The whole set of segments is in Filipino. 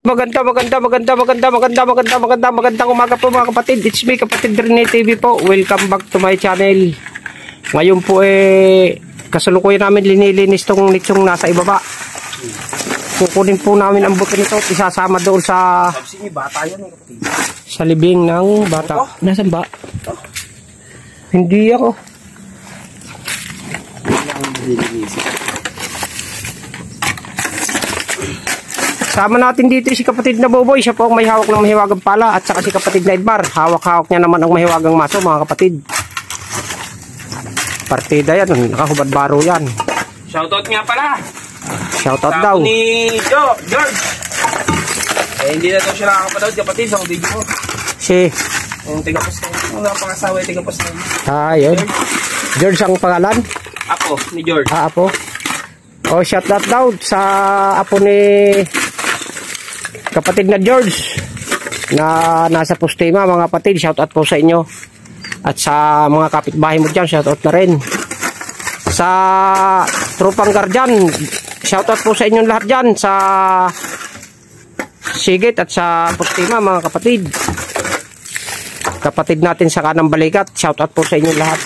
Magandang umaga po mga kapatid. It's me, Kapatid Rene TV po. Welcome back to my channel. Ngayon po kasalukuyan namin linilinis tong nichong nasa ibaba. Kukunin po namin ang buto nito at isasama doon sa libing ng bata. Nasaan ba? Hindi ako. Sama natin dito si kapatid na Boboy. Siya po ang may hawak ng mahiwagang pala. At saka si kapatid na Edmar. Hawak-hawak niya naman ang mahiwagang maso mga kapatid. Partida yan. Nakahubad baro yan. Shoutout nga pala. Shoutout daw. Ni George. Hindi na daw siya nakakapanood kapatid sa video mo. Si? Yung tiga-post na. Yung pangasawa yung tiga-post na. Yun. George ang pangalan? Apo, ni George. Apo. O, shoutout daw sa apo ni kapatid na George na nasa Postima mga kapatid. Shoutout po sa inyo. At sa mga kapitbahay mo dyan, shoutout na rin. Sa tropang guardian, shoutout po sa inyong lahat dyan. Sa Sigit at sa Postima mga kapatid. Kapatid natin sa kanang balikat, shoutout po sa inyong lahat.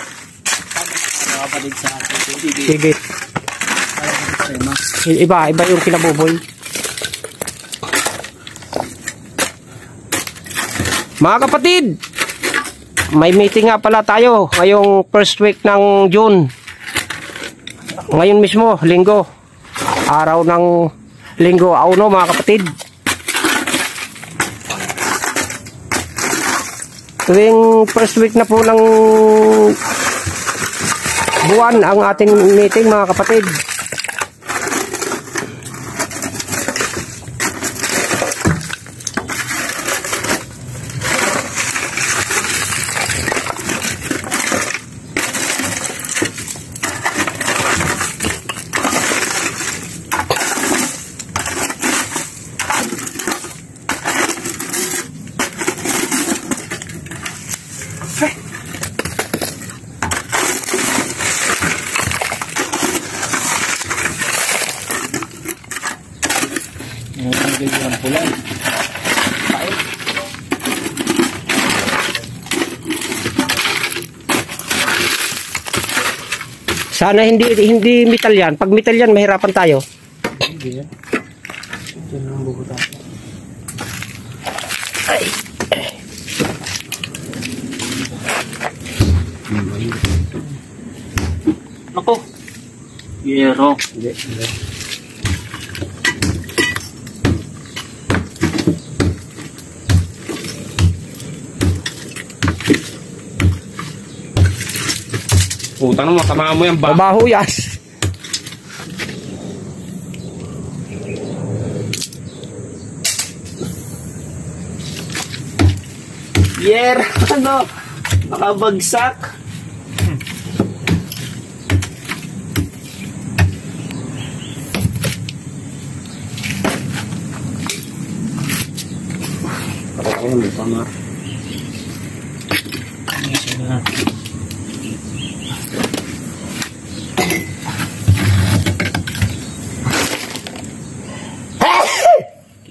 Kapatid sa Sigit. Iba yung kinabuboy. Mga kapatid, may meeting nga pala tayo ngayong first week ng June. Ngayon mismo, linggo. Araw ng linggo, auno mga kapatid. Tuwing first week na po ng buwan ang ating meeting mga kapatid. Sana hindi metal yan. Pag metal yan, mahirapan tayo. Hindi yan. Diyan ang buko tayo. Ay. Ako. Yero. Hindi. Putang mo, tama mo yung bahuyas. Yer, ano? Nakabagsak. Ako mo pamar.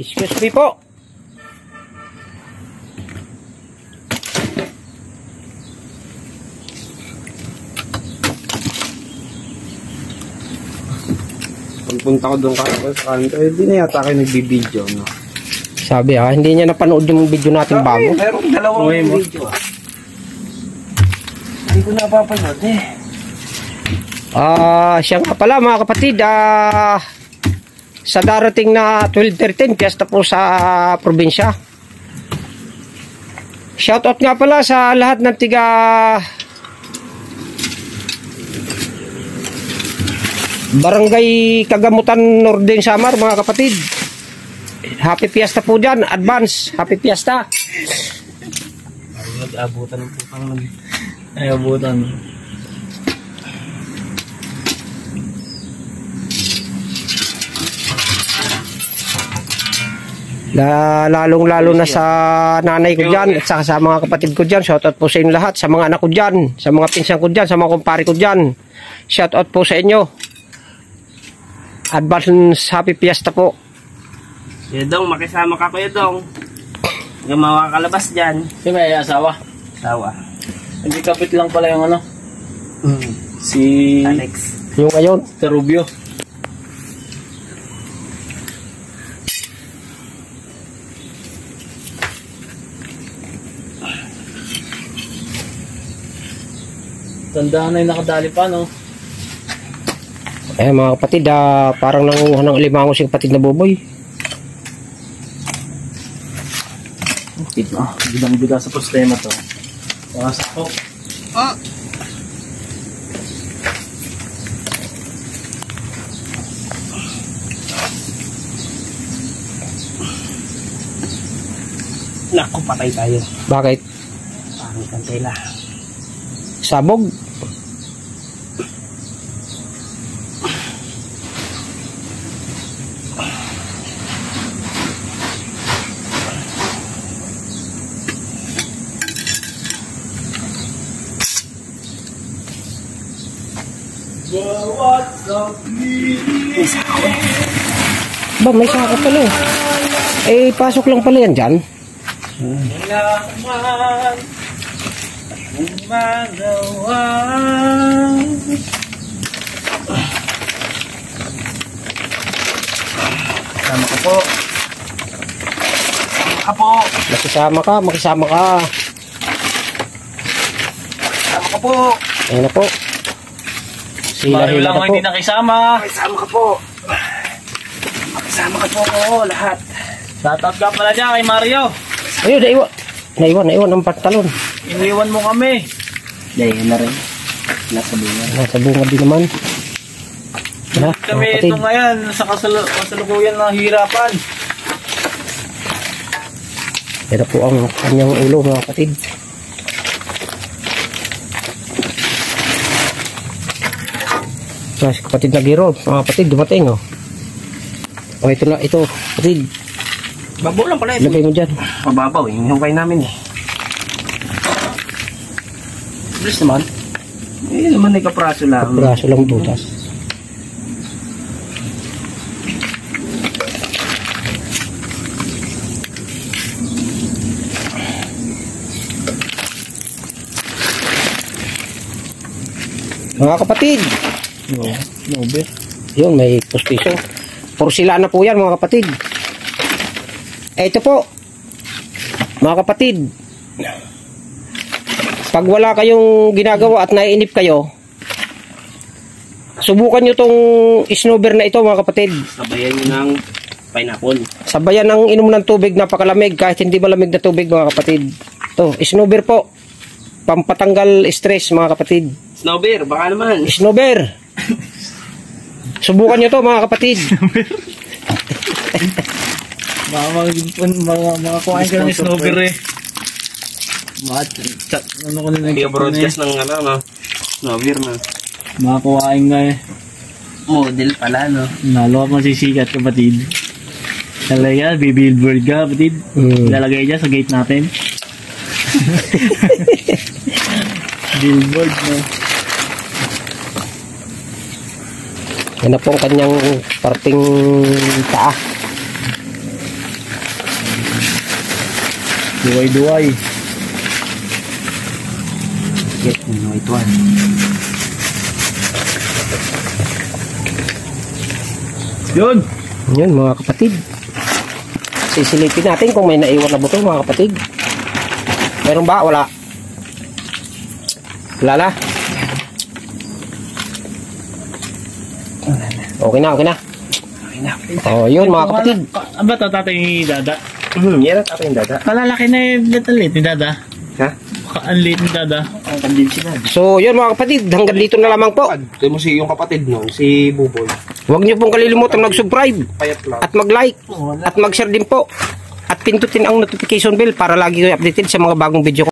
Excuse me po. Pagpunta ko doon sa kanto, hindi na yata kayo nagbibideo, no? Sabi hindi niya napanood yung video natin bago. Meron dalawang video. Hindi ko napapanood Siya nga pala mga kapatid, sa darating na 12-13 piyesta po sa probinsya. Shoutout nga pala sa lahat ng tiga Barangay Kagamutan Northern Samar mga kapatid. Happy Fiesta po dyan. Advance. Happy Fiesta. Abutan po kang abutan. Lalong-lalo na sa nanay ko dyan at saka sa mga kapatid ko dyan. Shoutout po sa inyo lahat. Sa mga anak ko dyan, sa mga pinsan ko dyan, sa mga kumpare ko dyan. Shoutout po sa inyo. Advance Happy Fiesta po. Kuya Dong, makisama ka Kuya Dong. Yung mga kalabas dyan. Si may asawa. Sawa. Hindi kapit lang pala yung ano. Si Alex. Yung ngayon. Rubio. Tandaan na yung nakadali pa, no? Mga kapatid, parang nanguha ng alimango si kapatid na Buboy. Bidang-bida sa problema to. Pasak ko. Naku, patay tayo. Bakit? Parang kantela. Sabog? Ba, may sako pala. Pasok lang pala yan dyan. Kailangan magawa. Sama ko po. Sama po. Makisama ka. Sama ko po. Ayan na po. Mario Hila lang na po. hindi nakisama. Makisama ka po. Makisama ka po lahat. Shoutout ka pala dyan kay Mario. Ayun, naiwan ang pantalon. Iniwan mo kami. Dahil na rin. Nasa bunga. Nasa bunga din naman. Kami ito ngayon sa kasalukuyan ng hirapan. Yan po ang kanyang ulo, mga kapatid. Si kapatid na Giro, mga kapatid, dumating, oh. Ito na, ito, kapatid. Babaw lang pala ito. Lagay mo dyan. Mababaw, yung hukay namin eh. Bilis naman. Naman ay kapraso lang. Braso lang butas. Mga kapatid, No, bet. yun, may pustiso. Porcelana po yan, mga kapatid. Ito po, mga kapatid, pag wala kayong ginagawa at naiinip kayo, subukan nyo tong snowber na ito, mga kapatid. Sabayan nyo ng pineapple. Sabayan ng inom ng tubig, napakalamig, kahit hindi malamig na tubig, mga kapatid. Ito, snowber po. Pampatanggal stress, mga kapatid. Snowbeer, baka naman. Snowber. Subukan nyo to, mga kapatid. Mga kuhain ka ng snowber eh. Ano ko nila Hindi broadcast ng no? Snowbeer na. Mga kuhain nga eh. Model pala, no? Nalo ka masisikat, kapatid. Talaga, bibillboard ka, kapatid. Ilalagay dyan sa gate natin. Billboard, no? Yan na po ang kanyang parting taa. Duway-duway. Get mo ito. Yun! Yun, mga kapatid. Sisilipin natin kung may naiwan na buto, mga kapatid. Meron ba? Wala. Wala na. Okay na, okay na. Okay na. Oh, yun, mga kapatid. Ano ba ito, tatay ni Dada? Yan ang tatay yung dada. Kalalaki na yung little late ni Dada. Ha? Ang late ni Dada. Ang kandil sila. So, yun, mga kapatid. Hanggang dito na lamang po. Ito mo si yung kapatid no, si Buboy. Huwag niyo pong kalilimutang mag-subscribe Payat lang. at mag-like at mag-share din po. At pindutin ang notification bell para lagi kayo updated sa mga bagong video ko.